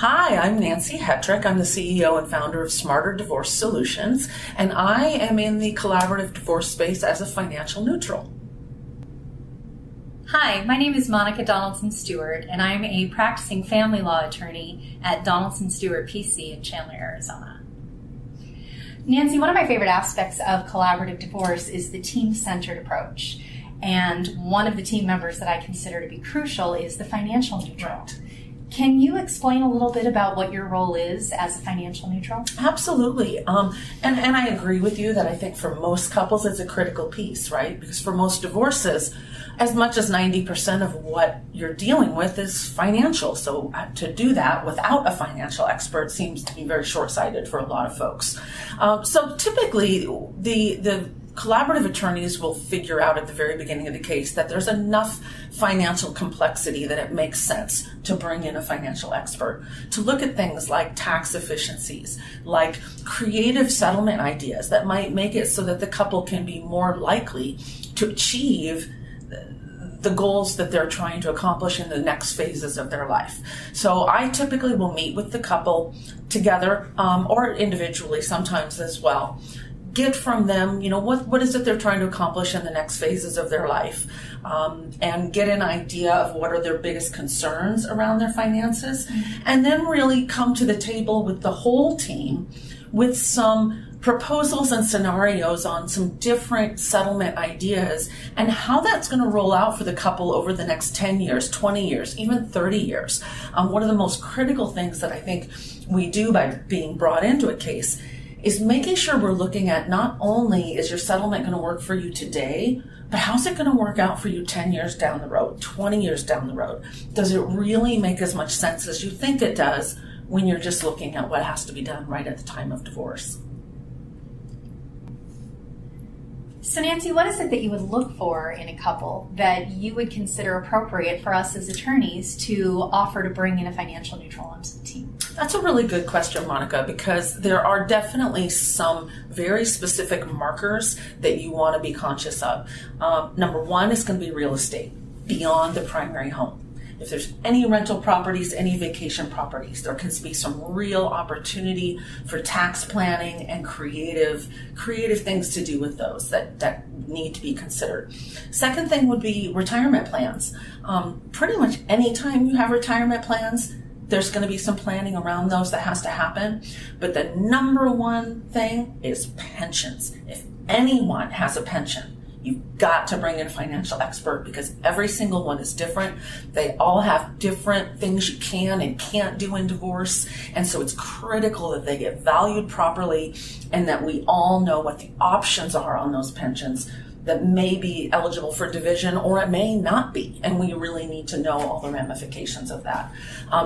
Hi, I'm Nancy Hetrick. I'm the CEO and founder of Smarter Divorce Solutions, and I am in the collaborative divorce space as a financial neutral. Hi, my name is Monica Donaldson Stewart, and I'm a practicing family law attorney at Donaldson Stewart PC in Chandler, Arizona. Nancy, one of my favorite aspects of collaborative divorce is the team-centered approach. And one of the team members that I consider to be crucial is the financial neutral. Right. Can you explain a little bit about what your role is as a financial neutral? Absolutely. And I agree with you that I think for most couples it's a critical piece, right? Because for most divorces, as much as 90% of what you're dealing with is financial. So to do that without a financial expert seems to be very short-sighted for a lot of folks. So typically the collaborative attorneys will figure out at the very beginning of the case that there's enough financial complexity that it makes sense to bring in a financial expert to look at things like tax efficiencies, like creative settlement ideas that might make it so that the couple can be more likely to achieve the goals that they're trying to accomplish in the next phases of their life. So I typically will meet with the couple together or individually sometimes as well. Get from them, what is it they're trying to accomplish in the next phases of their life, and get an idea of what are their biggest concerns around their finances, and then really come to the table with the whole team with some proposals and scenarios on some different settlement ideas and how that's going to roll out for the couple over the next 10 years, 20 years, even 30 years. One of the most critical things that I think we do by being brought into a case is making sure we're looking at not only is your settlement going to work for you today, but how's it going to work out for you 10 years down the road, 20 years down the road? Does it really make as much sense as you think it does when you're just looking at what has to be done right at the time of divorce? So Nancy, what is it that you would look for in a couple that you would consider appropriate for us as attorneys to offer to bring in a financial neutral onto the team? That's a really good question, Monica, because there are definitely some very specific markers that you want to be conscious of. Number one is going to be real estate beyond the primary home. If there's any rental properties, any vacation properties, there can be some real opportunity for tax planning and creative things to do with those that need to be considered. Second thing would be retirement plans. Pretty much any time you have retirement plans, there's going to be some planning around those that has to happen. But the number one thing is pensions. If anyone has a pension, you've got to bring in a financial expert because every single one is different. They all have different things you can and can't do in divorce. And so it's critical that they get valued properly and that we all know what the options are on those pensions that may be eligible for division or it may not be. And we really need to know all the ramifications of that.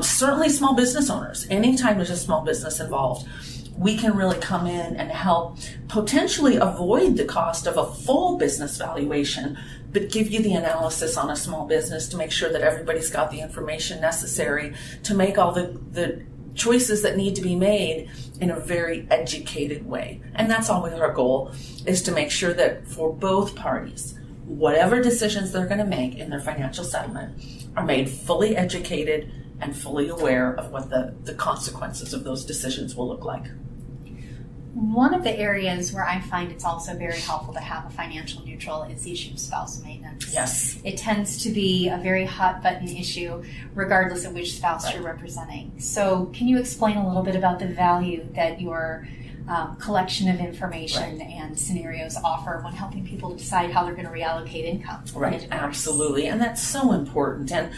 Certainly small business owners, anytime there's a small business involved, we can really come in and help potentially avoid the cost of a full business valuation, but give you the analysis on a small business to make sure that everybody's got the information necessary to make all the choices that need to be made in a very educated way. And that's always our goal, is to make sure that for both parties, whatever decisions they're going to make in their financial settlement are made fully educated and fully aware of what the consequences of those decisions will look like. One of the areas where I find it's also very helpful to have a financial neutral is the issue of spouse maintenance. Yes. It tends to be a very hot button issue regardless of which spouse you're representing. So can you explain a little bit about the value that your collection of information and scenarios offer when helping people to decide how they're going to reallocate income? Right, absolutely. And that's so important. And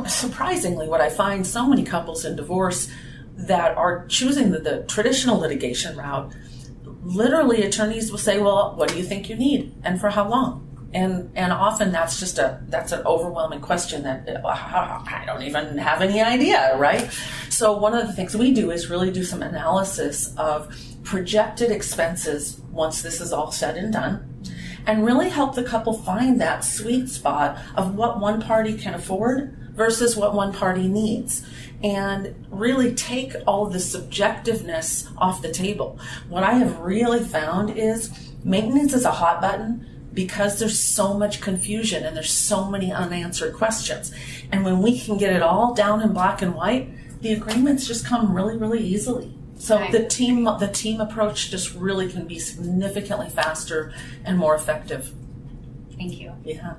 surprisingly, what I find so many couples in divorce that are choosing the traditional litigation route, literally attorneys will say, well, what do you think you need and for how long? And often that's an overwhelming question that I don't even have any idea, right? So one of the things we do is really do some analysis of projected expenses once this is all said and done, and really help the couple find that sweet spot of what one party can afford versus what one party needs, and really take all of the subjectiveness off the table. What I have really found is maintenance is a hot button because there's so much confusion and there's so many unanswered questions. And when we can get it all down in black and white, the agreements just come really, really easily. So Okay. the team approach just really can be significantly faster and more effective. Thank you. Yeah.